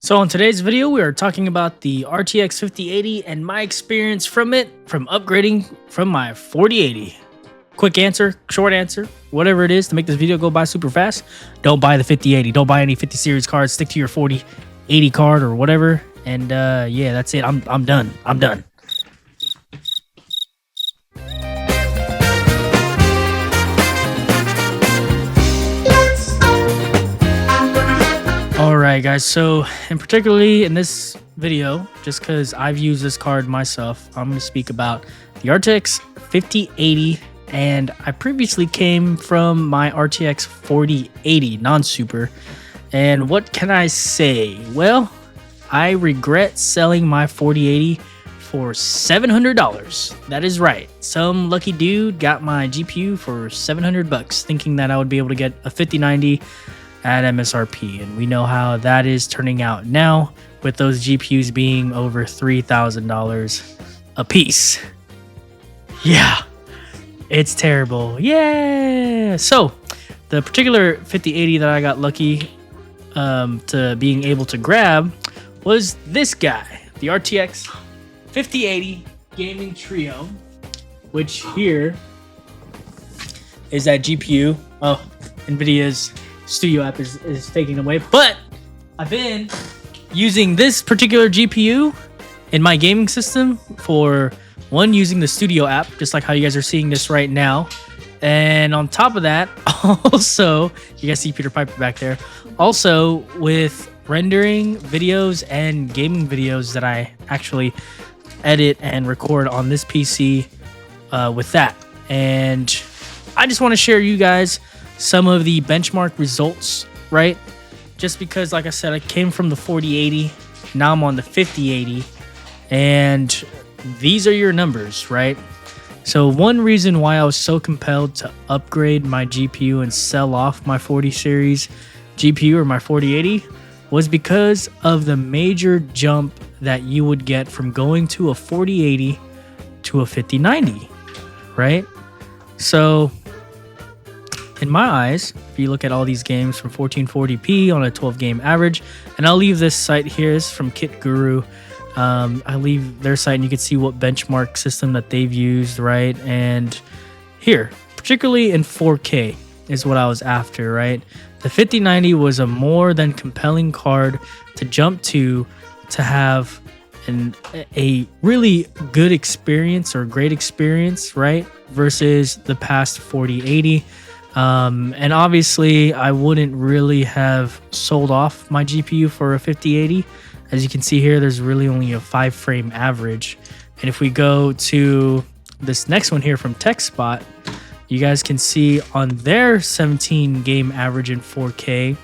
So in today's video, we are talking about the RTX 5080 and my experience from it, from upgrading from my 4080. Quick answer, short answer, whatever it is to make this video go by super fast. Don't buy the 5080. Don't buy any 50 series cards. Stick to your 4080 card or whatever. And yeah, that's it. I'm done. I'm done. Alright guys, so and particularly in this video, just because I've used this card myself, I'm going to speak about the RTX 5080, and I previously came from my RTX 4080 non-super, and what can I say? Well, I regret selling my 4080 for $700. That is right, some lucky dude got my GPU for $700 thinking that I would be able to get a 5090 at MSRP, and we know how that is turning out now with those GPUs being over $3,000 a piece. Yeah, it's terrible. Yeah. So the particular 5080 that I got lucky to being able to grab was this guy, the RTX 5080 Gaming Trio, which here is that GPU. Oh, NVIDIA's Studio app is taking away, but I've been using this particular GPU in my gaming system for one, using the Studio app, just like how you guys are seeing this right now, and on top of that, also you guys see Peter Piper back there, also with rendering videos and gaming videos that I actually edit and record on this PC with that. And I just want to share you guys some of the benchmark results, right? Just because, like I said, I came from the 4080, now I'm on the 5080, and these are your numbers, right? So one reason why I was so compelled to upgrade my GPU and sell off my 40 series GPU or my 4080 was because of the major jump that you would get from going to a 4080 to a 5090, right? So in my eyes, if you look at all these games from 1440p on a 12 game average, and I'll leave this site here, is from Kit Guru. I leave their site and you can see what benchmark system that they've used, right? And here, particularly in 4K is what I was after, right? The 5090 was a more than compelling card to jump to have a really good experience or great experience, right? Versus the past 4080. And obviously I wouldn't really have sold off my GPU for a 5080. As you can see here, there's really only a 5 frame average. And if we go to this next one here from TechSpot, you guys can see on their 17 game average in 4K,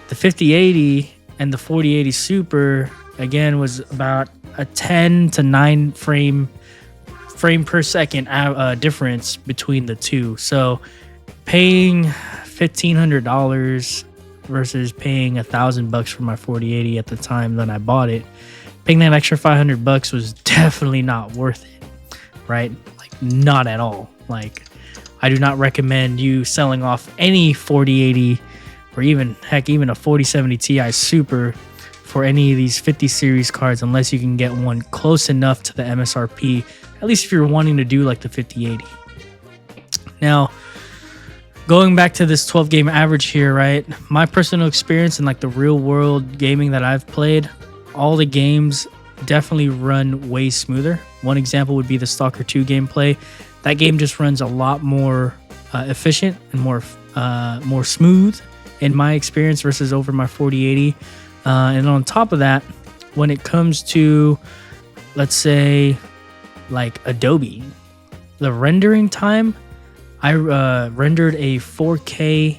the 5080 and the 4080 Super again was about a 10 to 9 frame per second difference between the two. So paying $1,500 versus paying $1,000 for my 4080 at the time that I bought it, paying that extra $500 was definitely not worth it, right? Like, not at all. Like, I do not recommend you selling off any 4080 or even a 4070 Ti Super for any of these 50 series cards unless you can get one close enough to the MSRP, at least if you're wanting to do like the 5080. Now, going back to this 12 game average here, right? My personal experience and like the real world gaming that I've played, all the games definitely run way smoother. One example would be the Stalker 2 gameplay. That game just runs a lot more efficient and more smooth in my experience versus over my 4080. And on top of that, when it comes to, let's say, like Adobe, the rendering time, I rendered a 4K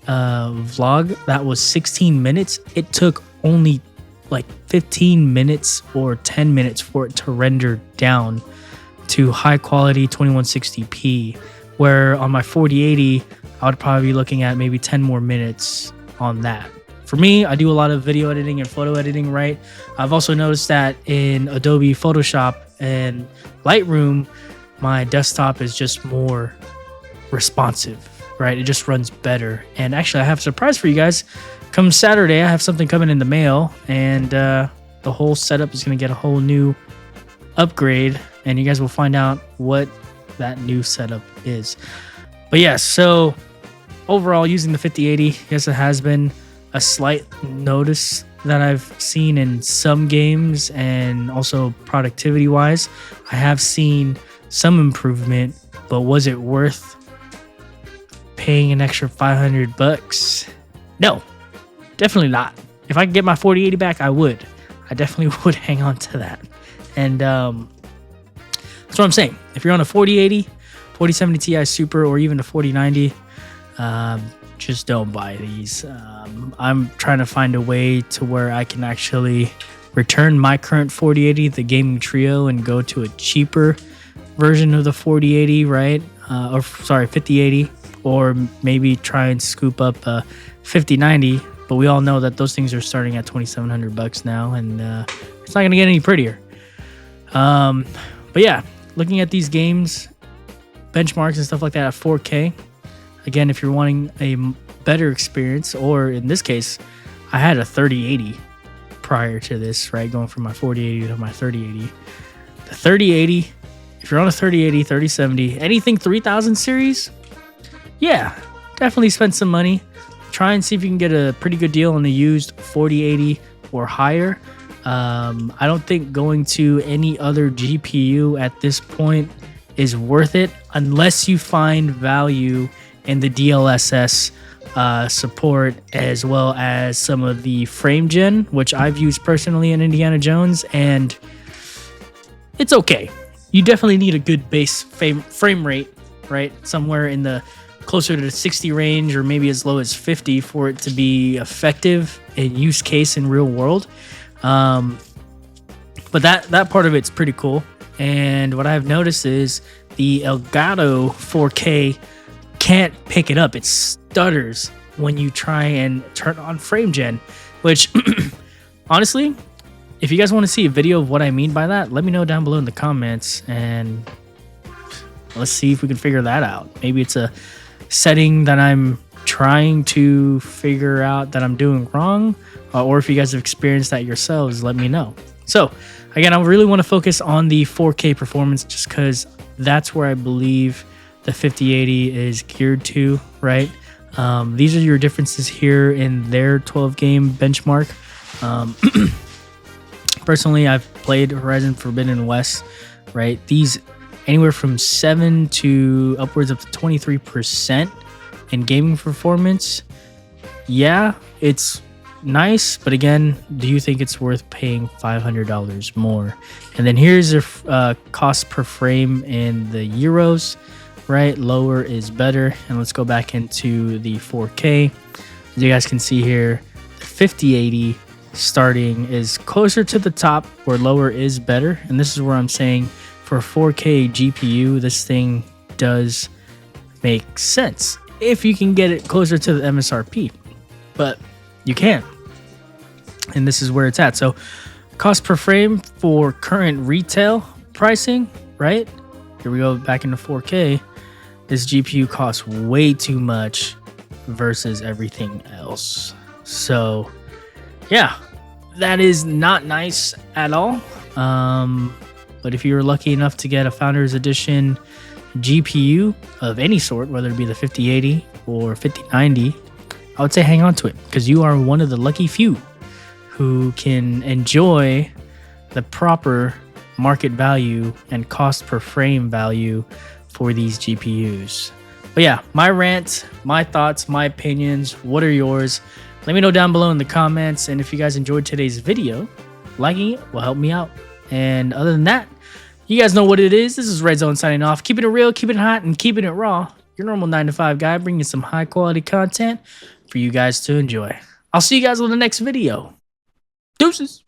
vlog that was 16 minutes. It took only like 15 minutes or 10 minutes for it to render down to high quality 2160p, where on my 4080, I would probably be looking at maybe 10 more minutes on that. For me, I do a lot of video editing and photo editing, right? I've also noticed that in Adobe Photoshop and Lightroom, my desktop is just more responsive, right? It just runs better. And actually, I have a surprise for you guys, come Saturday, I have something coming in the mail, and the whole setup is going to get a whole new upgrade, and you guys will find out what that new setup is. But yeah, so overall, using the 5080, yes, it has been a slight notice that I've seen in some games, and also productivity wise, I have seen some improvement. But was it worth paying an extra $500? No, definitely not. If I could get my 4080 back, I would. I definitely would hang on to that. And that's what I'm saying. If you're on a 4080, 4070 Ti Super, or even a 4090, just don't buy these. I'm trying to find a way to where I can actually return my current 4080, the Gaming Trio, and go to a cheaper version of the 4080, right? Or sorry, 5080, or maybe try and scoop up a 5090. But we all know that those things are starting at $2,700 now, and it's not gonna get any prettier. But yeah, looking at these games, benchmarks and stuff like that at 4K. Again, if you're wanting a better experience, or in this case, I had a 3080 prior to this, right? Going from my 4080 to my 3080. The 3080, if you're on a 3080, 3070, anything 3000 series, yeah, definitely spend some money. Try and see if you can get a pretty good deal on the used 4080 or higher. I don't think going to any other GPU at this point is worth it unless you find value in the DLSS support, as well as some of the frame gen, which I've used personally in Indiana Jones, and it's okay. You definitely need a good base frame rate, right? Somewhere in the closer to the 60 range, or maybe as low as 50, for it to be effective in use case in real world. But that part of it's pretty cool. And what I've noticed is the Elgato 4K can't pick it up. It stutters when you try and turn on frame gen, which honestly, if you guys want to see a video of what I mean by that, let me know down below in the comments, and let's see if we can figure that out. Maybe it's a setting that I'm trying to figure out that I'm doing wrong, or if you guys have experienced that yourselves, let me know. So again, I really want to focus on the 4K performance, just because that's where I believe the 5080 is geared to, right? These are your differences here in their 12 game benchmark. Personally, I've played Horizon Forbidden West, right? These anywhere from 7 to upwards of 23% in gaming performance. Yeah, it's nice, but again, do you think it's worth paying $500 more? And then here's the cost per frame in the euros, right? Lower is better. And let's go back into the 4K. As you guys can see here, the 5080 starting is closer to the top, where lower is better. And this is where I'm saying for a 4K GPU, this thing does make sense if you can get it closer to the MSRP, but you can. And this is where it's at. So cost per frame for current retail pricing, right? Here we go back into 4K. This GPU costs way too much versus everything else. So yeah, that is not nice at all. But if you're lucky enough to get a Founders Edition GPU of any sort, whether it be the 5080 or 5090, I would say hang on to it, because you are one of the lucky few who can enjoy the proper market value and cost per frame value for these GPUs. But yeah, my rant, my thoughts, my opinions, what are yours? Let me know down below in the comments. And if you guys enjoyed today's video, liking it will help me out. And other than that, you guys know what it is. This is Red Zone signing off. Keeping it real, keeping it hot, and keeping it raw. Your normal 9-to-5 guy, bringing some high quality content for you guys to enjoy. I'll see you guys on the next video. Deuces.